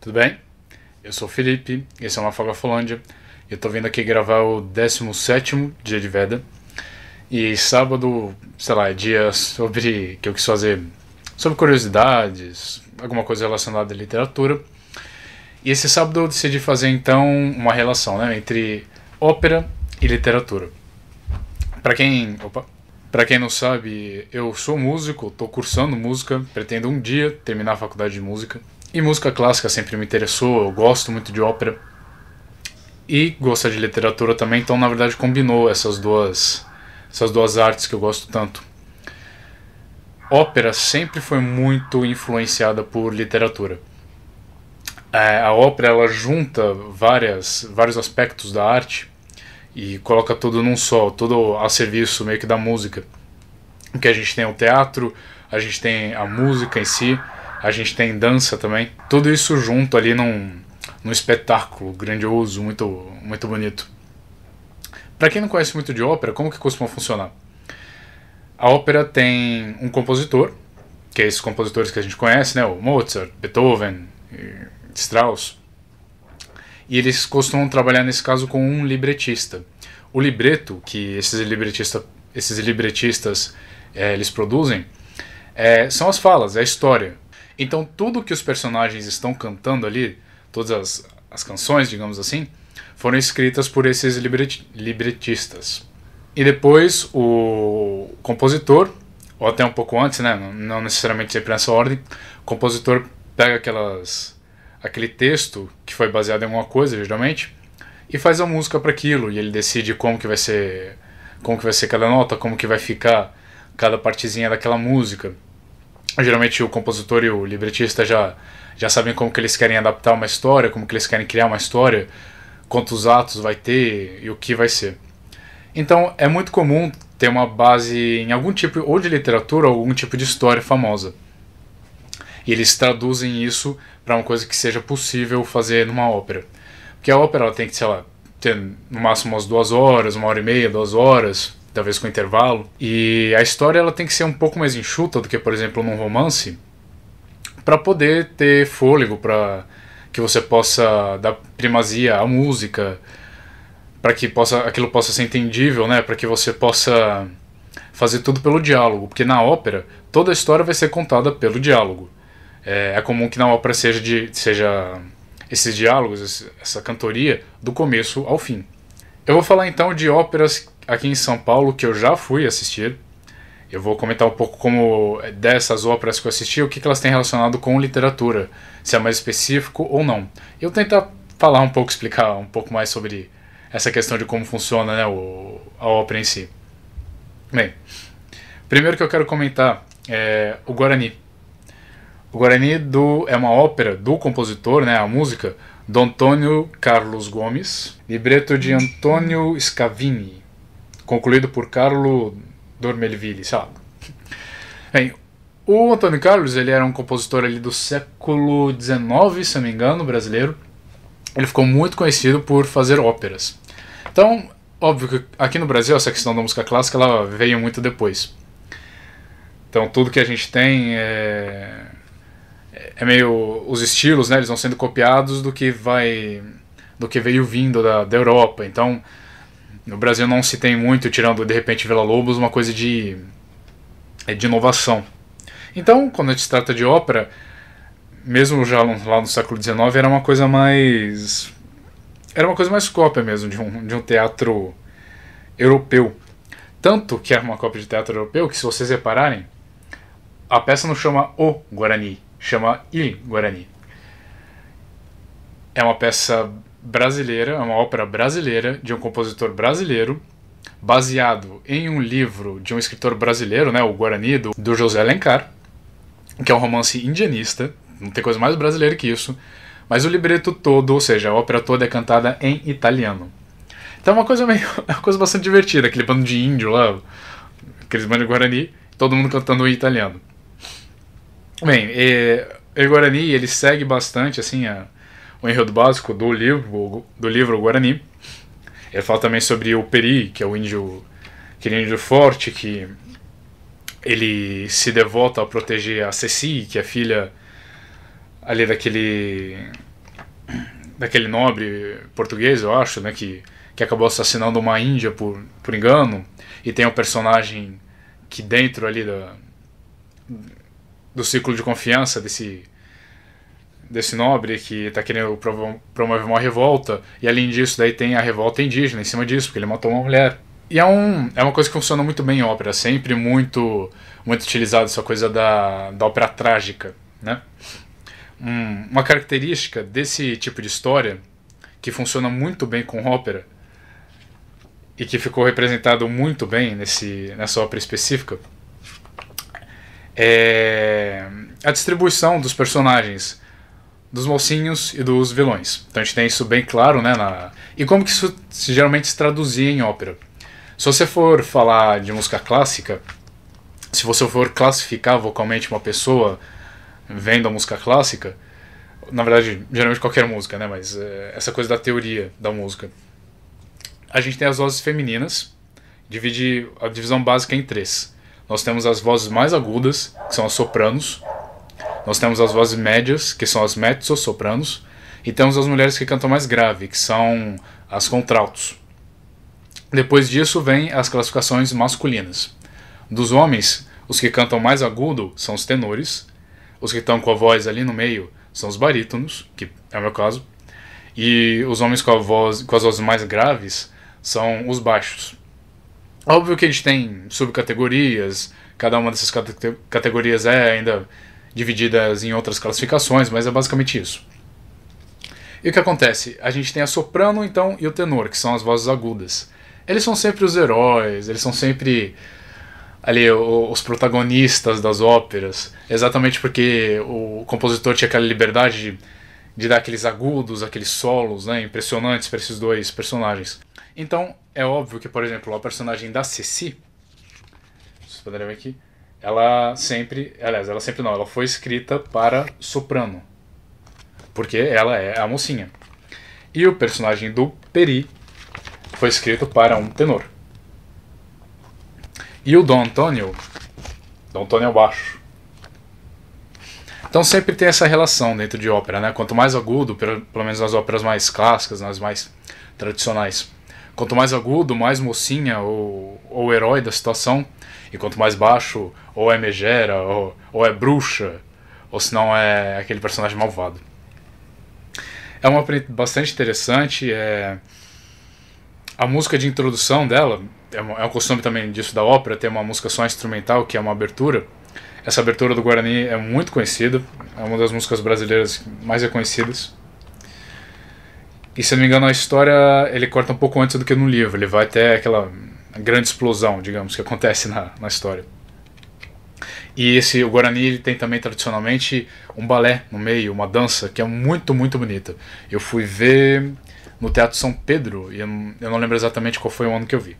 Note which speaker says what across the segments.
Speaker 1: Tudo bem? Eu sou o Felipe, esse é uma Fagafolândia. Eu tô vindo aqui gravar o 17º dia de Veda. E sábado, sei lá, é dia sobre que eu quis fazer sobre curiosidades, alguma coisa relacionada à literatura. E esse sábado eu decidi fazer então uma relação, né, entre ópera e literatura. Para quem não sabe, eu sou músico, estou cursando música, pretendo um dia terminar a faculdade de música. E música clássica sempre me interessou, eu gosto muito de ópera. E gosto de literatura também, então na verdade combinou essas duas artes que eu gosto tanto. Ópera sempre foi muito influenciada por literatura. A ópera ela junta vários aspectos da arte e coloca tudo num só, tudo a serviço meio que da música. Porque a gente tem o teatro, a gente tem a música em si, a gente tem dança também. Tudo isso junto ali num espetáculo grandioso, muito bonito. Para quem não conhece muito de ópera, como que costuma funcionar? A ópera tem um compositor, que é esses compositores que a gente conhece, né? O Mozart, Beethoven, Strauss. E eles costumam trabalhar nesse caso com um libretista. O libreto que esses libretistas eles produzem são as falas, é a história. Então tudo que os personagens estão cantando ali, todas as canções, digamos assim, foram escritas por esses libretistas. E depois o compositor, ou até um pouco antes, né, não necessariamente sempre nessa ordem, o compositor pega aquele texto que foi baseado em alguma coisa, geralmente, e faz a música para aquilo, e ele decide como que vai ser cada nota, como que vai ficar cada partezinha daquela música. Geralmente o compositor e o libretista já sabem como que eles querem adaptar uma história, como que eles querem criar uma história, quantos atos vai ter e o que vai ser. Então é muito comum ter uma base em algum tipo ou de literatura ou algum tipo de história famosa. E eles traduzem isso para uma coisa que seja possível fazer numa ópera. Porque a ópera ela tem que, sei lá, ter no máximo umas 2 horas, 1h30, 2 horas, talvez com intervalo. E a história ela tem que ser um pouco mais enxuta do que, por exemplo, num romance, para poder ter fôlego, para que você possa dar primazia à música, para que aquilo possa ser entendível, né? Para que você possa fazer tudo pelo diálogo. Porque na ópera, toda a história vai ser contada pelo diálogo. É comum que na ópera seja esses diálogos, essa cantoria, do começo ao fim. Eu vou falar então de óperas aqui em São Paulo que eu já fui assistir. Eu vou comentar um pouco como dessas óperas que eu assisti, o que elas têm relacionado com literatura, se é mais específico ou não. Eu vou tentar falar um pouco, explicar um pouco mais sobre essa questão de como funciona, né, a ópera em si. Bem, primeiro que eu quero comentar é o Guarani. O Guarani é uma ópera do compositor, né, a música, do Antônio Carlos Gomes, libreto de Antônio Scavini, concluído por Carlo Dormelville, sei lá. Bem, o Antônio Carlos ele era um compositor ali do século XIX, se não me engano, brasileiro. Ele ficou muito conhecido por fazer óperas. Então, óbvio que aqui no Brasil essa questão da música clássica ela veio muito depois. Então tudo que a gente tem é meio os estilos, né? Eles vão sendo copiados do que veio vindo da Europa. Então no Brasil não se tem muito, tirando de repente Villa-Lobos, uma coisa de inovação. Então quando a gente se trata de ópera, mesmo já lá no século XIX, era uma coisa mais cópia mesmo de um teatro europeu. Tanto que era uma cópia de teatro europeu que, se vocês repararem, a peça não chama O Guarani, chama Il Guarani. É uma peça brasileira, é uma ópera brasileira de um compositor brasileiro, baseado em um livro de um escritor brasileiro, né, o Guarani, do José Alencar, que é um romance indianista, não tem coisa mais brasileira que isso, mas o libreto todo, ou seja, a ópera toda é cantada em italiano. Então é uma coisa bastante divertida, aquele bando de índio lá, aqueles bandos de Guarani, todo mundo cantando em italiano. Bem, o Guarani ele segue bastante assim o enredo básico do livro Guarani. Ele fala também sobre o Peri, que é aquele índio forte que ele se devota a proteger a Ceci, que é filha ali daquele nobre português, eu acho, né, que acabou assassinando uma índia por engano, e tem um personagem que dentro ali do ciclo de confiança desse nobre que está querendo promover uma revolta, e além disso daí tem a revolta indígena em cima disso, porque ele matou uma mulher. E é uma coisa que funciona muito bem em ópera, sempre muito utilizado essa coisa da ópera trágica, né? Uma característica desse tipo de história, que funciona muito bem com ópera, e que ficou representado muito bem nessa ópera específica, é a distribuição dos personagens, dos mocinhos e dos vilões. Então a gente tem isso bem claro, né? E como que isso geralmente se traduzia em ópera. Se você for falar de música clássica, se você for classificar vocalmente uma pessoa vendo a música clássica, na verdade, geralmente qualquer música, né? Mas essa coisa da teoria da música. A gente tem as vozes femininas, a divisão básica em três. Nós temos as vozes mais agudas, que são as sopranos. Nós temos as vozes médias, que são as mezzo-sopranos. E temos as mulheres que cantam mais grave, que são as contraltos. Depois disso vem as classificações masculinas. Dos homens, os que cantam mais agudo são os tenores. Os que estão com a voz ali no meio são os barítonos, que é o meu caso. E os homens com as vozes mais graves são os baixos. Óbvio que a gente tem subcategorias, cada uma dessas categorias é ainda divididas em outras classificações, mas é basicamente isso. E o que acontece? A gente tem a soprano, então, e o tenor, que são as vozes agudas. Eles são sempre os heróis, eles são sempre ali os protagonistas das óperas, exatamente porque o compositor tinha aquela liberdade de dar aqueles agudos, aqueles solos, né, impressionantes para esses dois personagens. Então, é óbvio que, por exemplo, a personagem da Ceci, vocês poderem ver aqui, ela foi escrita para soprano, porque ela é a mocinha. E o personagem do Peri foi escrito para um tenor. E o Dom Antônio é o baixo. Então sempre tem essa relação dentro de ópera, né? Quanto mais agudo, pelo menos nas óperas mais clássicas, nas mais tradicionais, quanto mais agudo, mais mocinha ou herói da situação, e quanto mais baixo, ou é megera, ou é bruxa, ou se não é aquele personagem malvado. É uma ópera bastante interessante, a música de introdução dela, é um costume também disso da ópera, ter uma música só instrumental, que é uma abertura. Essa abertura do Guarani é muito conhecida, é uma das músicas brasileiras mais reconhecidas. E se não me engano a história ele corta um pouco antes do que no livro, ele vai até aquela grande explosão, digamos, que acontece na história. E o Guarani ele tem também tradicionalmente um balé no meio, uma dança que é muito, muito bonita. Eu fui ver no Teatro São Pedro e eu não lembro exatamente qual foi o ano que eu vi.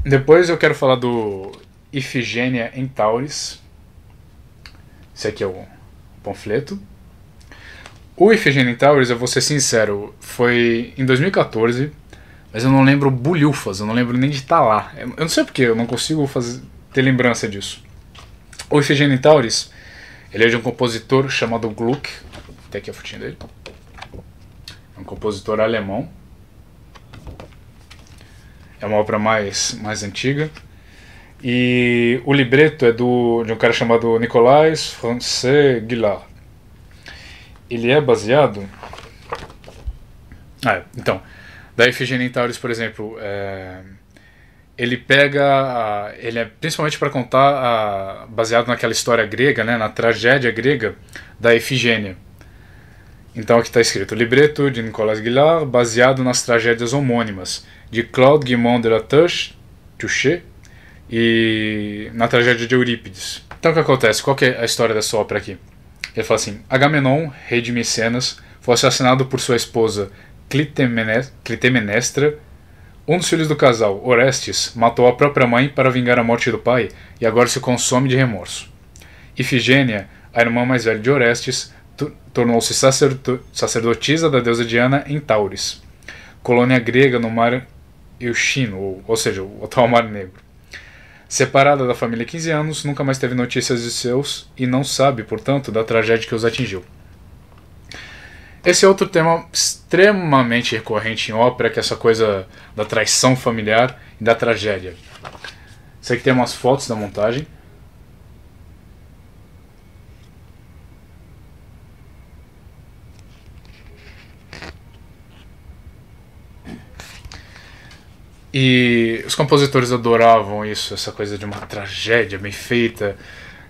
Speaker 1: Depois eu quero falar do Ifigênia em Tauris. Esse aqui é o panfleto. O Ifigênia em Tauris, eu vou ser sincero, foi em 2014, mas eu não lembro bulhufas, eu não lembro nem de estar lá. Eu não sei porque, eu não consigo ter lembrança disso. O Ifigênia em Tauris, ele é de um compositor chamado Gluck. Tem aqui a fotinha dele. É um compositor alemão. É uma obra mais antiga. E o libreto é de um cara chamado Nicolas François Guillard. Ele é baseado... então, da Ifigênia em Tauris, por exemplo, ele pega... ele é principalmente para contar baseado naquela história grega, né, na tragédia grega da Ifigênia. Então aqui está escrito: libreto de Nicolas Guillard, baseado nas tragédias homônimas de Claude Guimond de la Touche e na tragédia de Eurípides. Então o que acontece? Qual que é a história dessa ópera aqui? Ele fala assim: Agamenon, rei de Micenas, foi assassinado por sua esposa Clitemnestra. Um dos filhos do casal, Orestes, matou a própria mãe para vingar a morte do pai e agora se consome de remorso. Ifigênia, a irmã mais velha de Orestes, tornou-se sacerdotisa da deusa Diana em Tauris, colônia grega no mar Euxino, ou seja, o atual Mar Negro. Separada da família há 15 anos, nunca mais teve notícias de seus e não sabe, portanto, da tragédia que os atingiu. Esse é outro tema extremamente recorrente em ópera, que é essa coisa da traição familiar e da tragédia. Isso aqui tem umas fotos da montagem. E os compositores adoravam isso, essa coisa de uma tragédia bem feita,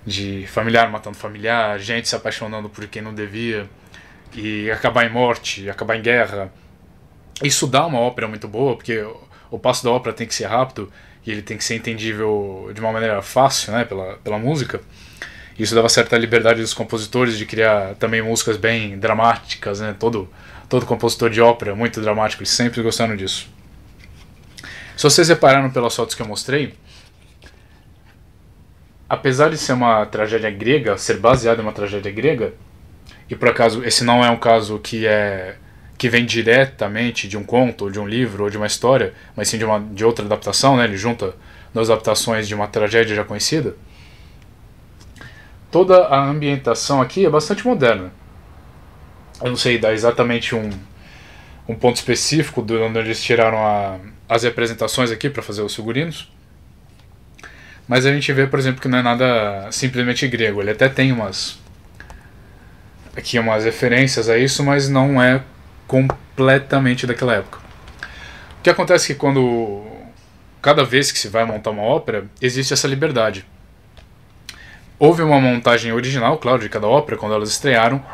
Speaker 1: de familiar matando familiar, gente se apaixonando por quem não devia, e acabar em morte, acabar em guerra. Isso dá uma ópera muito boa, porque o passo da ópera tem que ser rápido, e ele tem que ser entendível de uma maneira fácil, né, pela música. Isso dava certa liberdade dos compositores de criar também músicas bem dramáticas, né, todo compositor de ópera, muito dramático, eles sempre gostaram disso. Se vocês repararam pelas fotos que eu mostrei, apesar de ser uma tragédia grega, ser baseada em uma tragédia grega, e por acaso esse não é um caso que vem diretamente de um conto, ou de um livro, ou de uma história, mas sim de outra adaptação, né? Ele junta duas adaptações de uma tragédia já conhecida. Toda a ambientação aqui é bastante moderna. Eu não sei dar exatamente um ponto específico de onde eles tiraram as representações aqui para fazer os figurinos, mas a gente vê, por exemplo, que não é nada simplesmente grego. Ele até tem umas referências a isso, mas não é completamente daquela época. O que acontece é que cada vez que se vai montar uma ópera, existe essa liberdade. Houve uma montagem original, claro, de cada ópera quando elas estrearam,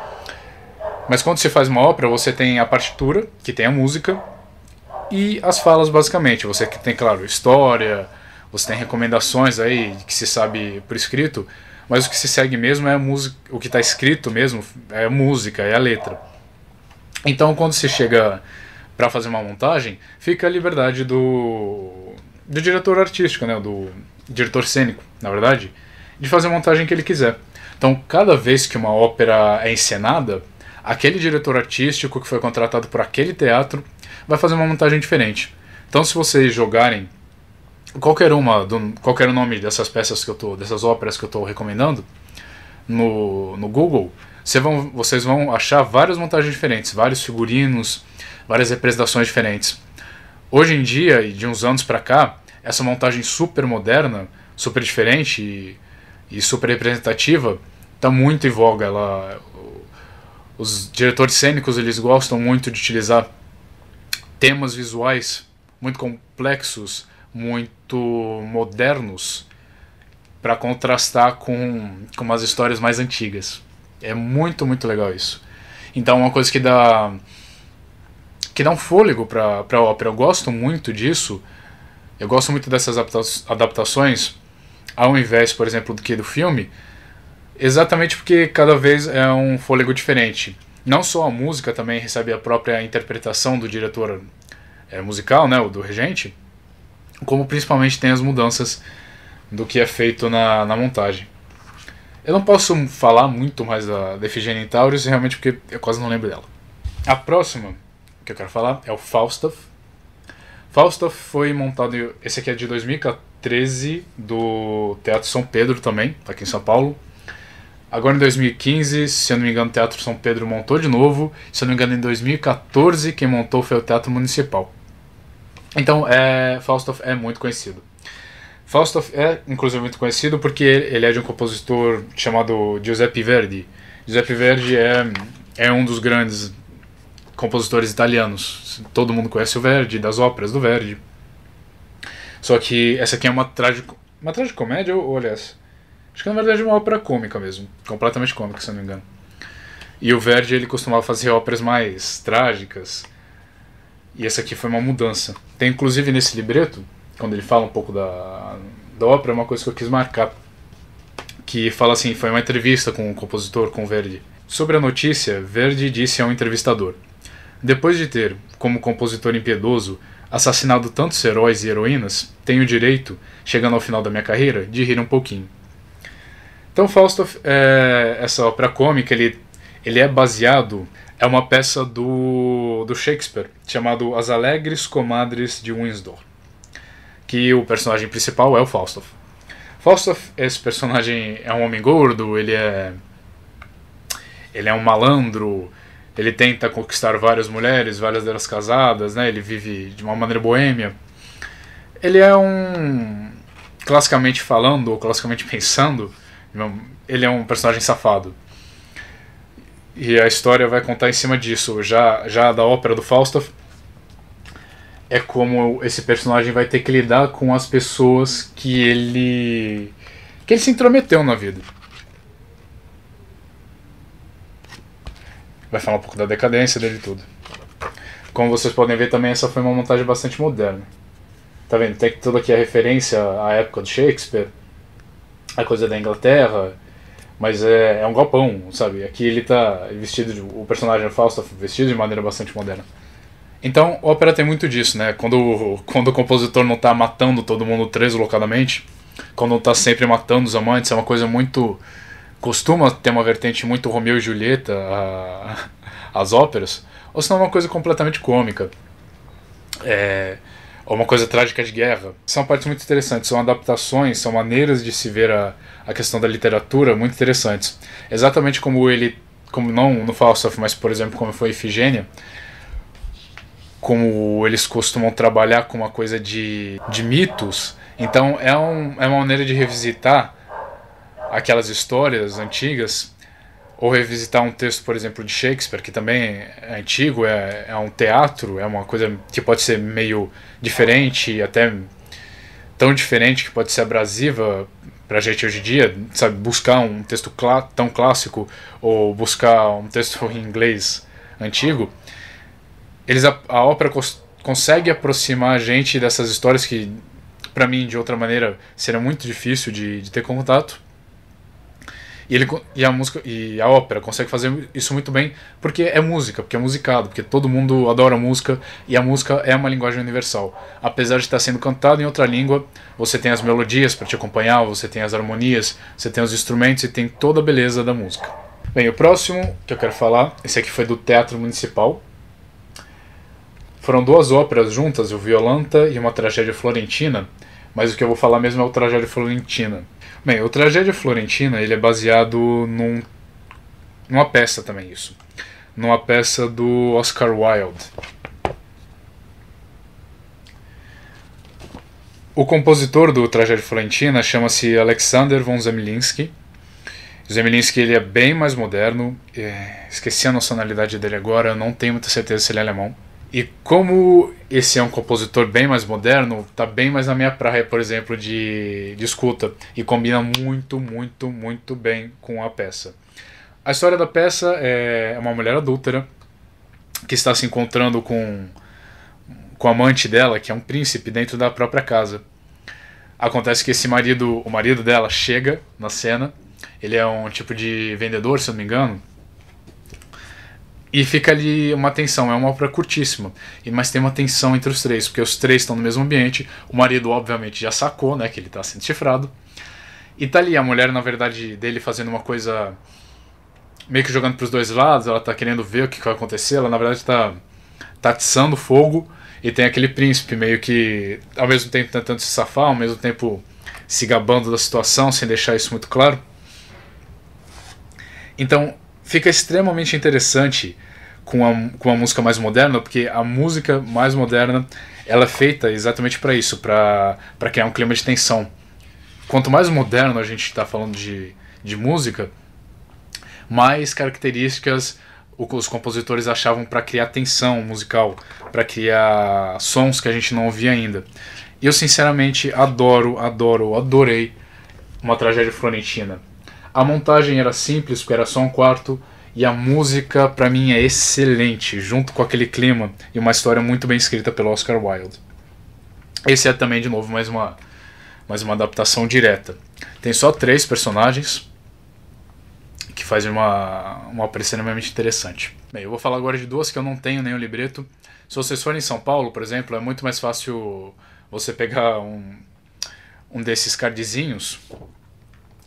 Speaker 1: mas quando se faz uma ópera, você tem a partitura, que tem a música, e as falas, basicamente. Você tem, claro, história, você tem recomendações aí que se sabe por escrito, mas o que se segue mesmo é a música, o que está escrito mesmo é a música, é a letra. Então, quando se chega para fazer uma montagem, fica a liberdade do diretor artístico, né, do diretor cênico, na verdade, de fazer a montagem que ele quiser. Então, cada vez que uma ópera é encenada, aquele diretor artístico que foi contratado por aquele teatro vai fazer uma montagem diferente. Então, se vocês jogarem qualquer nome dessas peças dessas óperas que eu estou recomendando no Google, vocês vão achar várias montagens diferentes, vários figurinos, várias representações diferentes. Hoje em dia, e de uns anos para cá, essa montagem super moderna, super diferente e super representativa está muito em voga. Os diretores cênicos, eles gostam muito de utilizar temas visuais muito complexos, muito modernos, para contrastar com umas histórias mais antigas. É muito, muito legal isso. Então, uma coisa que dá um fôlego para a ópera. Eu gosto muito disso. Eu gosto muito dessas adaptações, ao invés, por exemplo, do filme, exatamente porque cada vez é um fôlego diferente. Não só a música também recebe a própria interpretação do diretor musical, né, o do regente, como principalmente tem as mudanças do que é feito na montagem. Eu não posso falar muito mais da Ifigênia em Taurus, realmente porque eu quase não lembro dela. A próxima que eu quero falar é o Falstaff. Falstaff foi montado, esse aqui é de 2013, do Teatro São Pedro também, aqui em São Paulo. Agora em 2015, se eu não me engano, o Teatro São Pedro montou de novo. Se eu não me engano, em 2014, quem montou foi o Teatro Municipal. Então, Falstaff é muito conhecido. Falstaff é, inclusive, muito conhecido porque ele é de um compositor chamado Giuseppe Verdi. Giuseppe Verdi é um dos grandes compositores italianos. Todo mundo conhece o Verdi, das óperas do Verdi. Só que essa aqui é uma tragicomédia, ou aliás, acho que na verdade é uma ópera cômica mesmo, completamente cômica, se eu não me engano. E o Verdi, ele costumava fazer óperas mais trágicas, e essa aqui foi uma mudança. Tem inclusive nesse libreto, quando ele fala um pouco da ópera, uma coisa que eu quis marcar, que fala assim, foi uma entrevista com o compositor, com o Verdi. Sobre a notícia, Verdi disse a um entrevistador: depois de ter, como compositor impiedoso, assassinado tantos heróis e heroínas, tenho o direito, chegando ao final da minha carreira, de rir um pouquinho. Então Falstaff, essa ópera cômica, ele é baseado, é uma peça do Shakespeare, chamado As Alegres Comadres de Windsor, que o personagem principal é o Falstaff. Falstaff, esse personagem é um homem gordo, ele é um malandro, Ele tenta conquistar várias mulheres, várias delas casadas, né? Ele vive de uma maneira boêmia. Ele é um, classicamente falando, ou classicamente pensando, ele é um personagem safado. E a história vai contar em cima disso. Já da ópera do Falstaff, é como esse personagem vai ter que lidar com as pessoas que ele se intrometeu na vida. Vai falar um pouco da decadência dele e tudo. Como vocês podem ver também, essa foi uma montagem bastante moderna. Tá vendo? Tem toda aqui a referência à época de Shakespeare, a coisa da Inglaterra, mas é um galpão, sabe? Aqui ele tá vestido, o personagem Falstaff vestido de maneira bastante moderna. Então, ópera tem muito disso, né? Quando o compositor não tá matando todo mundo deslocadamente, quando não tá sempre matando os amantes, é uma coisa muito... Costuma ter uma vertente muito Romeu e Julieta, as óperas, ou senão uma coisa completamente cômica. Ou uma coisa trágica de guerra. São partes muito interessantes, são adaptações, são maneiras de se ver a questão da literatura muito interessantes. Exatamente como não no Falstaff, mas por exemplo como foi Ifigênia, como eles costumam trabalhar com uma coisa de mitos, então é uma maneira de revisitar aquelas histórias antigas, ou revisitar um texto, por exemplo, de Shakespeare, que também é antigo, é um teatro, é uma coisa que pode ser meio diferente, até tão diferente que pode ser abrasiva pra gente hoje em dia, sabe, buscar um texto tão clássico, ou buscar um texto em inglês antigo. A ópera consegue aproximar a gente dessas histórias que, pra mim, de outra maneira, seria muito difícil de ter contato. E a ópera consegue fazer isso muito bem porque é música, porque é musicado, porque todo mundo adora música e a música é uma linguagem universal. Apesar de estar sendo cantado em outra língua, você tem as melodias para te acompanhar, você tem as harmonias, você tem os instrumentos e tem toda a beleza da música. Bem, o próximo que eu quero falar, esse aqui foi do Teatro Municipal. Foram duas óperas juntas, o Violante e uma Tragédia Florentina, mas o que eu vou falar mesmo é o Tragédia Florentina. Bem, o Tragédia Florentina ele é baseado numa peça também, isso. Numa peça do Oscar Wilde. O compositor do Tragédia Florentina chama-se Alexander von Zemlinsky. O Zemlinsky ele é bem mais moderno, esqueci a nacionalidade dele agora, não tenho muita certeza se ele é alemão. E como esse é um compositor bem mais moderno, tá bem mais na minha praia, por exemplo, de escuta. E combina muito, muito, muito bem com a peça. A história da peça é uma mulher adúltera que está se encontrando com o amante dela, que é um príncipe, dentro da própria casa. Acontece que o marido dela chega na cena. Ele é um tipo de vendedor, se eu não me engano. E fica ali uma tensão, é uma ópera curtíssima, mas tem uma tensão entre os três, porque os três estão no mesmo ambiente, o marido obviamente já sacou, né, que ele está sendo chifrado, e tá ali a mulher, na verdade, dele fazendo uma coisa, meio que jogando para os dois lados, ela tá querendo ver o que vai acontecer, ela na verdade tá atiçando fogo, e tem aquele príncipe meio que, ao mesmo tempo tentando se safar, ao mesmo tempo se gabando da situação, sem deixar isso muito claro. Então, fica extremamente interessante com a música mais moderna, porque a música mais moderna ela é feita exatamente para isso, para criar um clima de tensão. Quanto mais moderno a gente está falando de música, mais características os compositores achavam para criar tensão musical, para criar sons que a gente não ouvia ainda. E eu sinceramente adorei uma Tragédia Florentina. A montagem era simples, porque era só um quarto, e a música, pra mim, é excelente, junto com aquele clima e uma história muito bem escrita pelo Oscar Wilde. Esse é também, de novo, mais uma adaptação direta. Tem só 3 personagens, que fazem uma ópera extremamente interessante. Bem, eu vou falar agora de 2 que eu não tenho nenhum libreto. Se vocês forem em São Paulo, por exemplo, é muito mais fácil você pegar um desses cardzinhos,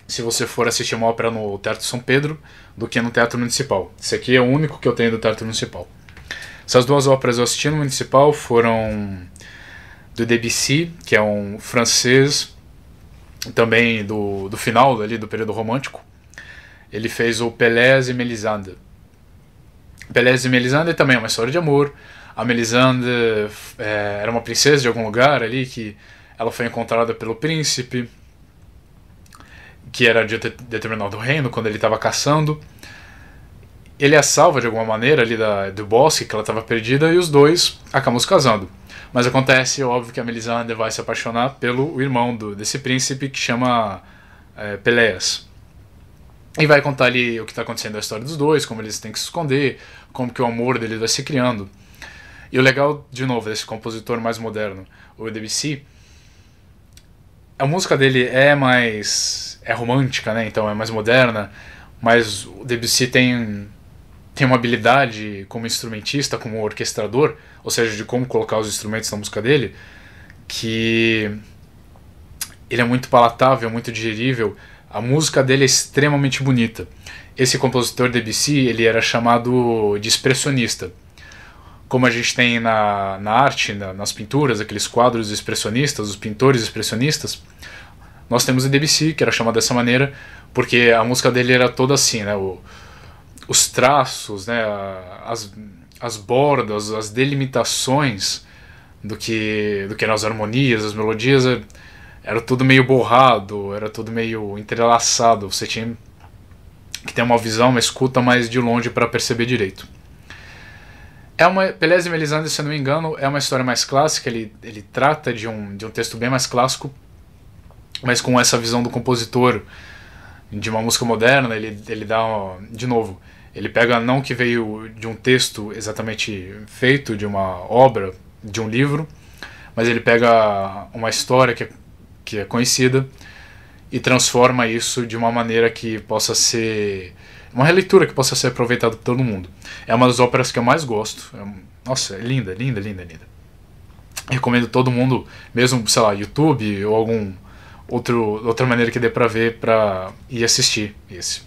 Speaker 1: se você for assistir uma ópera no Teatro São Pedro, do que no Teatro Municipal. Esse aqui é o único que eu tenho do Teatro Municipal. Essas 2 óperas eu assisti no Municipal foram do Debussy, que é um francês, também do final ali, do período romântico. Ele fez o Pélez e Mélisande. Pelés e Melisande também é uma história de amor. A Melisande era uma princesa de algum lugar ali, que ela foi encontrada pelo príncipe, que era de determinado reino, quando ele estava caçando. Ele a salva de alguma maneira ali do bosque, que ela estava perdida, e os dois acabam se casando. Mas acontece, óbvio, que a Melisande vai se apaixonar pelo irmão desse príncipe, que chama Peléas. E vai contar ali o que está acontecendo na história dos dois, como eles têm que se esconder, como que o amor deles vai se criando. E o legal, de novo, desse compositor mais moderno, o Debussy, a música dele é romântica, né? Então é mais moderna, mas o Debussy tem uma habilidade como instrumentista, como orquestrador, ou seja, de como colocar os instrumentos na música dele, que ele é muito palatável, muito digerível. A música dele é extremamente bonita. Esse compositor Debussy, ele era chamado de expressionista. Como a gente tem na arte, nas pinturas, aqueles quadros expressionistas, os pintores expressionistas, nós temos o Debussy, que era chamado dessa maneira, porque a música dele era toda assim, né? Os traços, né? As bordas, as delimitações do que eram as harmonias, as melodias, era tudo meio borrado, era tudo meio entrelaçado. Você tinha que ter uma visão, uma escuta mais de longe para perceber direito. Pelés e Melisande, se eu não me engano, é uma história mais clássica. Ele trata de um texto bem mais clássico, mas com essa visão do compositor de uma música moderna. Ele dá, de novo, ele pega não que veio de um texto exatamente feito, de uma obra, de um livro, mas ele pega uma história que é conhecida e transforma isso de uma maneira que possa ser uma releitura que possa ser aproveitada por todo mundo. É uma das óperas que eu mais gosto. Nossa, é linda, linda, linda, linda. Recomendo todo mundo, mesmo, sei lá, YouTube ou algum outra maneira que dê pra ver, pra ir assistir esse.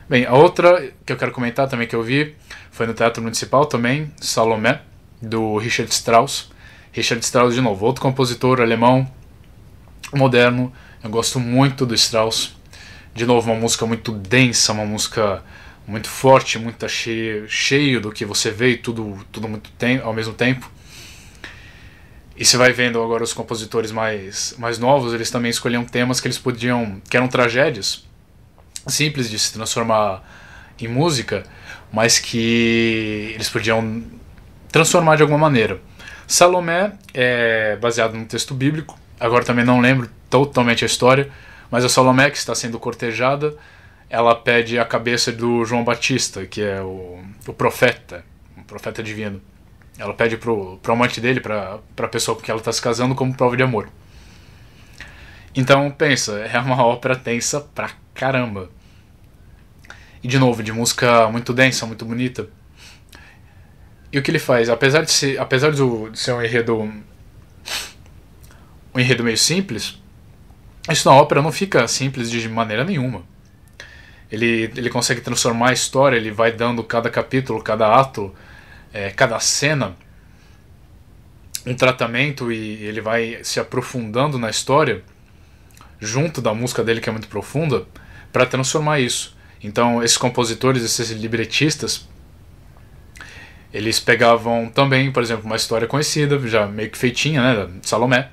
Speaker 1: Bem, a outra que eu quero comentar também que eu vi foi no Teatro Municipal também, Salomé, do Richard Strauss. Richard Strauss, de novo, outro compositor alemão moderno. Eu gosto muito do Strauss. De novo, uma música muito densa, uma música muito forte, muito cheio do que você vê e tudo muito ao mesmo tempo. E você vai vendo agora os compositores mais novos, eles também escolhiam temas que que eram tragédias simples de se transformar em música, mas que eles podiam transformar de alguma maneira. Salomé é baseado num texto bíblico, agora também não lembro totalmente a história, mas a Salomé, que está sendo cortejada, ela pede a cabeça do João Batista, que é o profeta divino. Ela pede pro amante dele, pra pessoa com quem ela está se casando, como prova de amor. Então, pensa, é uma ópera tensa pra caramba. E, de novo, de música muito densa, muito bonita. E o que ele faz? Apesar de ser um enredo meio simples, isso na ópera não fica simples de maneira nenhuma. Ele consegue transformar a história, ele vai dando cada capítulo, cada ato, cada cena um tratamento, e ele vai se aprofundando na história junto da música dele, que é muito profunda, para transformar isso. Então esses compositores, esses libretistas, eles pegavam também, por exemplo, uma história conhecida, já meio que feitinha, né, da Salomé,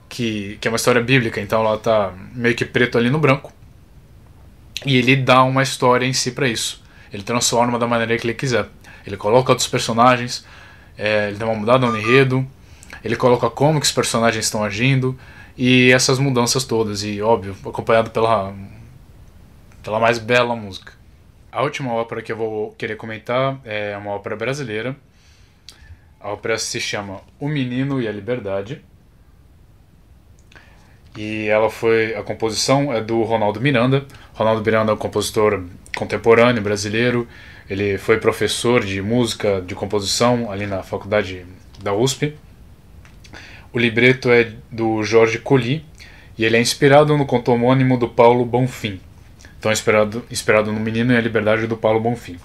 Speaker 1: que é uma história bíblica, então ela tá meio que preto ali no branco, e ele dá uma história em si para isso. Ele transforma da maneira que ele quiser. Ele coloca outros personagens, ele dá uma mudada no enredo, ele coloca como que os personagens estão agindo, e essas mudanças todas, e óbvio, acompanhado pela mais bela música. A última ópera que eu vou querer comentar é uma ópera brasileira. A ópera se chama O Menino e a Liberdade. E a composição é do Ronaldo Miranda. Ronaldo Miranda é um compositor contemporâneo brasileiro. Ele foi professor de música, de composição ali na faculdade da USP. O libreto é do Jorge Colli e ele é inspirado no conto homônimo do Paulo Bonfim. Então inspirado no Menino e a Liberdade do Paulo Bonfim.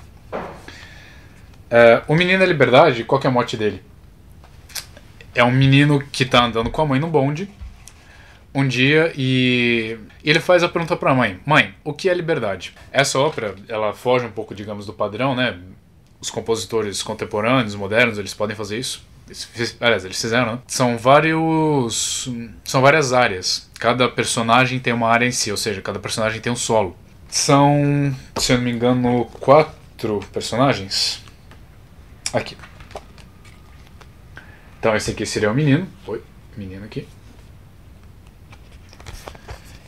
Speaker 1: O Menino e a Liberdade, qual que é a mote dele? É um menino que está andando com a mãe no bonde, um dia e ele faz a pergunta para a mãe: Mãe, o que é liberdade? Essa ópera, ela foge um pouco, digamos, do padrão, né? Os compositores contemporâneos, modernos, eles podem fazer isso. Aliás, eles fizeram, né? São várias áreas. Cada personagem tem uma área em si, ou seja, cada personagem tem um solo. São, se eu não me engano, 4 personagens. Aqui. Então esse aqui seria o menino. Oi, menino aqui.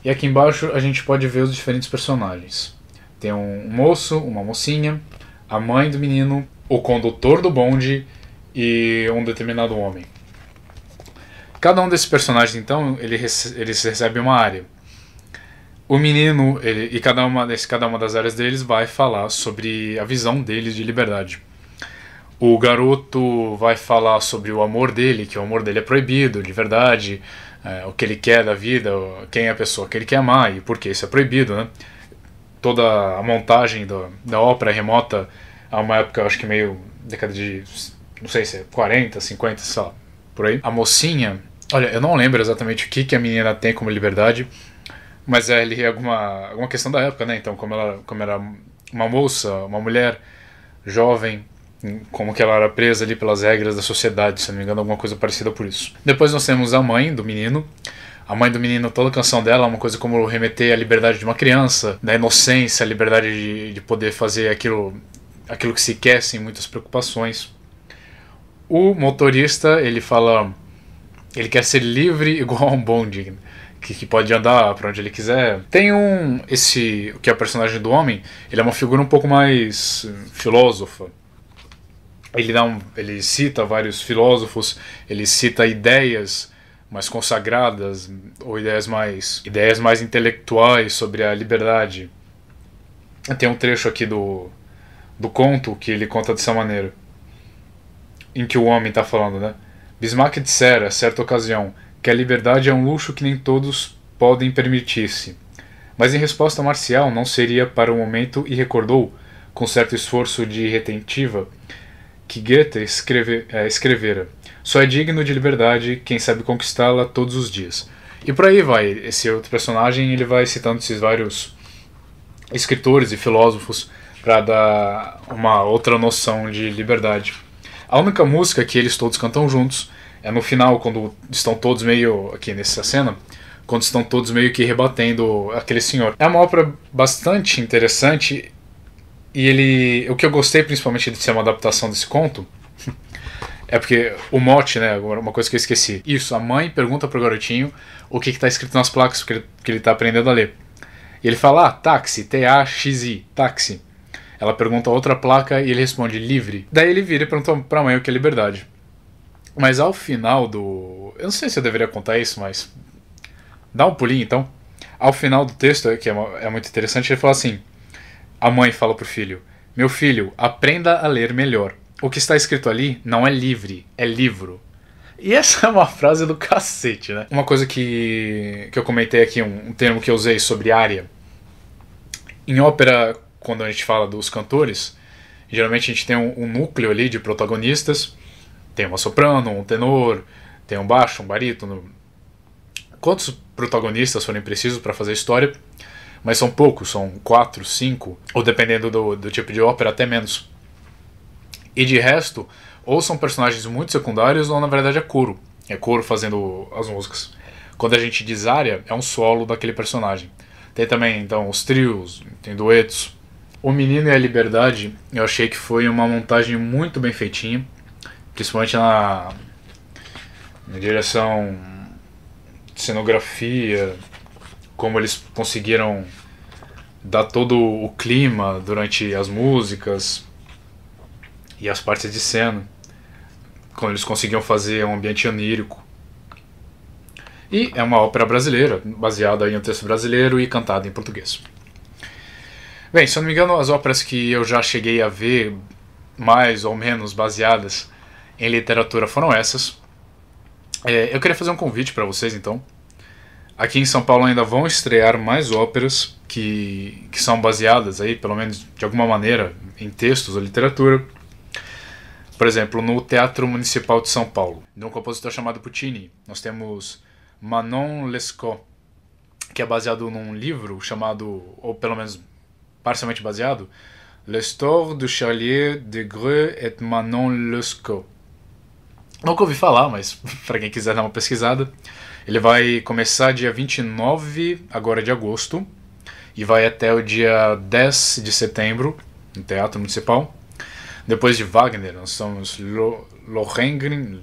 Speaker 1: E aqui embaixo a gente pode ver os diferentes personagens. Tem um moço, uma mocinha, a mãe do menino, o condutor do bonde e um determinado homem. Cada um desses personagens, então, eles recebem uma área. O menino, e cada uma das áreas deles vai falar sobre a visão deles de liberdade. O garoto vai falar sobre o amor dele, que o amor dele é proibido, de verdade, o que ele quer da vida, quem é a pessoa que ele quer amar e por que isso é proibido, né? Toda a montagem da ópera remota a uma época, acho que meio década de, não sei se é 40, 50, sei lá, por aí. A mocinha, olha, eu não lembro exatamente o que a menina tem como liberdade, mas é ali alguma questão da época, né? Então, como era uma moça, uma mulher jovem, como que ela era presa ali pelas regras da sociedade, se não me engano, alguma coisa parecida por isso. Depois nós temos a mãe do menino. A mãe do menino, toda a canção dela é uma coisa como remeter à liberdade de uma criança, da inocência, a liberdade de poder fazer aquilo que se quer sem muitas preocupações. O motorista, ele ele quer ser livre igual a um bonde, que pode andar para onde ele quiser. Tem o que é o personagem do homem, ele é uma figura um pouco mais filósofa. Ele cita vários filósofos, ele cita ideias mais consagradas, ou ideias mais intelectuais sobre a liberdade. Tem um trecho aqui do conto que ele conta dessa maneira, em que o homem está falando, né? Bismarck dissera, a certa ocasião, que a liberdade é um luxo que nem todos podem permitir-se. Mas em resposta Marcial não seria para o momento e recordou, com certo esforço de retentiva, que Goethe escrevera: só é digno de liberdade quem sabe conquistá-la todos os dias. E por aí vai. Esse outro personagem, ele vai citando esses vários escritores e filósofos para dar uma outra noção de liberdade. A única música que eles todos cantam juntos é no final, quando estão todos meio, aqui nessa cena, quando estão todos meio que rebatendo aquele senhor. É uma ópera bastante interessante. E o que eu gostei principalmente de ser uma adaptação desse conto é porque o mote, né, uma coisa que eu esqueci. Isso, a mãe pergunta pro garotinho o que está escrito nas placas que ele está aprendendo a ler. E ele fala, táxi, T-A-X-I, táxi. Ela pergunta outra placa e ele responde, livre. Daí ele vira e pergunta pra mãe o que é liberdade. Mas ao final do... Eu não sei se eu deveria contar isso, mas... Dá um pulinho então. Ao final do texto, que é muito interessante, ele fala assim... A mãe fala pro filho, meu filho, aprenda a ler melhor. O que está escrito ali não é livre, é livro. E essa é uma frase do cacete, né? Uma coisa que eu comentei aqui, um termo que eu usei sobre área. Em ópera, quando a gente fala dos cantores, geralmente a gente tem um núcleo ali de protagonistas. Tem uma soprano, um tenor, tem um baixo, um barítono. Quantos protagonistas forem precisos para fazer a história? Mas são poucos, são 4, 5, ou dependendo do tipo de ópera, até menos. E de resto, ou são personagens muito secundários, ou na verdade é coro. É coro fazendo as músicas. Quando a gente diz área, é um solo daquele personagem. Tem também, então, os trios, tem duetos. O Menino e a Liberdade, eu achei que foi uma montagem muito bem feitinha, principalmente na direção de cenografia, como eles conseguiram dar todo o clima durante as músicas e as partes de cena, como eles conseguiam fazer um ambiente onírico. E é uma ópera brasileira, baseada em um texto brasileiro e cantada em português. Bem, se eu não me engano, as óperas que eu já cheguei a ver, mais ou menos baseadas em literatura, foram essas. Eu queria fazer um convite para vocês, então. Aqui em São Paulo ainda vão estrear mais óperas que são baseadas, aí, pelo menos de alguma maneira, em textos ou literatura. Por exemplo, no Teatro Municipal de São Paulo, de um compositor chamado Puccini, nós temos Manon Lescaut, que é baseado num livro chamado, ou pelo menos parcialmente baseado, L'Histoire du Chevalier de Greux et Manon Lescaut. Nunca ouvi falar, mas para quem quiser dar uma pesquisada. Ele vai começar dia 29 agora de agosto e vai até o dia 10 de setembro no Teatro Municipal. Depois de Wagner, nós somos Lohengrin,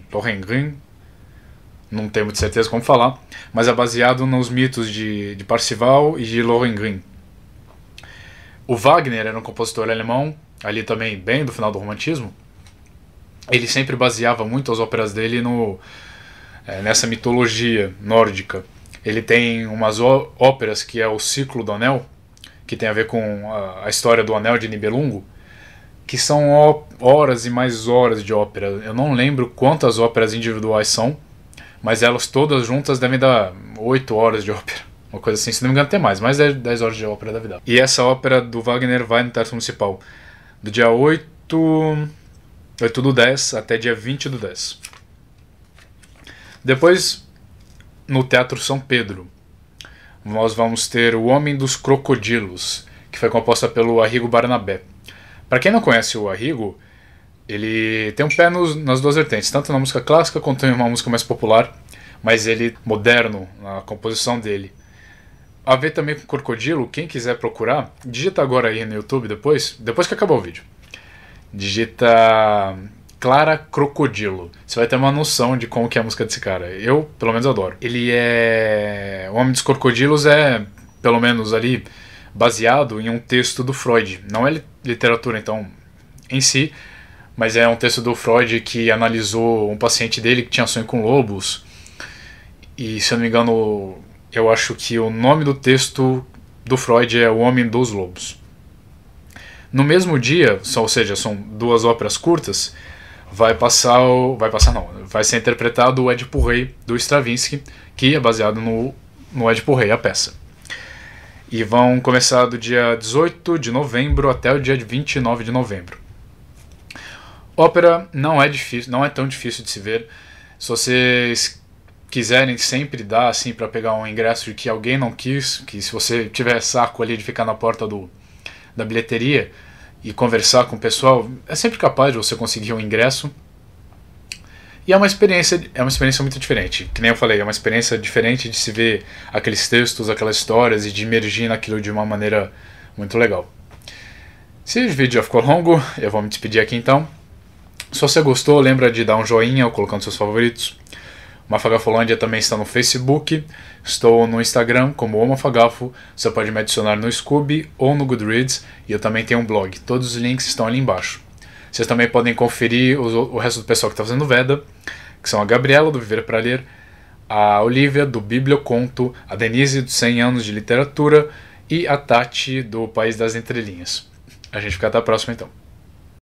Speaker 1: não tenho muita certeza como falar, mas é baseado nos mitos de Parzival e de Lohengrin. O Wagner era um compositor alemão, ali também bem do final do romantismo. Ele sempre baseava muito as óperas dele nessa mitologia nórdica. Ele tem umas óperas que é o Ciclo do Anel, que tem a ver com a história do Anel de Nibelungo, que são horas e mais horas de ópera. Eu não lembro quantas óperas individuais são, mas elas todas juntas devem dar 8 horas de ópera. Uma coisa assim, se não me engano até mais 10 horas de ópera deve dar. E essa ópera do Wagner vai no Teatro Municipal do dia 8 do 10 até dia 20 do 10. Depois, no Teatro São Pedro, nós vamos ter O Homem dos Crocodilos, que foi composta pelo Arrigo Barnabé. Para quem não conhece o Arrigo, ele tem um pé nas duas vertentes, tanto na música clássica quanto em uma música mais popular, mas ele moderno na composição dele. A ver também com Crocodilo, quem quiser procurar, digita agora aí no YouTube depois que acabar o vídeo. Digita Clara Crocodilo. Você vai ter uma noção de como que é a música desse cara. Eu, pelo menos, adoro. Ele é... O Homem dos Crocodilos é, pelo menos ali, baseado em um texto do Freud. Não é literatura, então, em si, mas é um texto do Freud que analisou um paciente dele que tinha sonho com lobos. E, se eu não me engano, eu acho que o nome do texto do Freud é O Homem dos Lobos. No mesmo dia, ou seja, são duas óperas curtas, vai ser interpretado o Édipo Rei do Stravinsky, que é baseado no Édipo Rei, a peça. E vão começar do dia 18 de novembro até o dia 29 de novembro. Ópera não é tão difícil de se ver. Se vocês quiserem sempre dar assim para pegar um ingresso de que alguém não quis, que se você tiver saco ali de ficar na porta da bilheteria e conversar com o pessoal, é sempre capaz de você conseguir um ingresso. E é uma experiência muito diferente. Que nem eu falei, é uma experiência diferente de se ver aqueles textos, aquelas histórias e de imergir naquilo de uma maneira muito legal. Se o vídeo já ficou longo, eu vou me despedir aqui então. Se você gostou, lembra de dar um joinha ou colocando seus favoritos. O Mafagafolândia também está no Facebook, estou no Instagram como o Mafagafo, você pode me adicionar no Scooby ou no Goodreads, e eu também tenho um blog, todos os links estão ali embaixo. Vocês também podem conferir o resto do pessoal que está fazendo Veda, que são a Gabriela do Viver para Ler, a Olivia do Biblioconto, a Denise dos 100 anos de literatura e a Tati do País das Entrelinhas. A gente fica até a próxima então.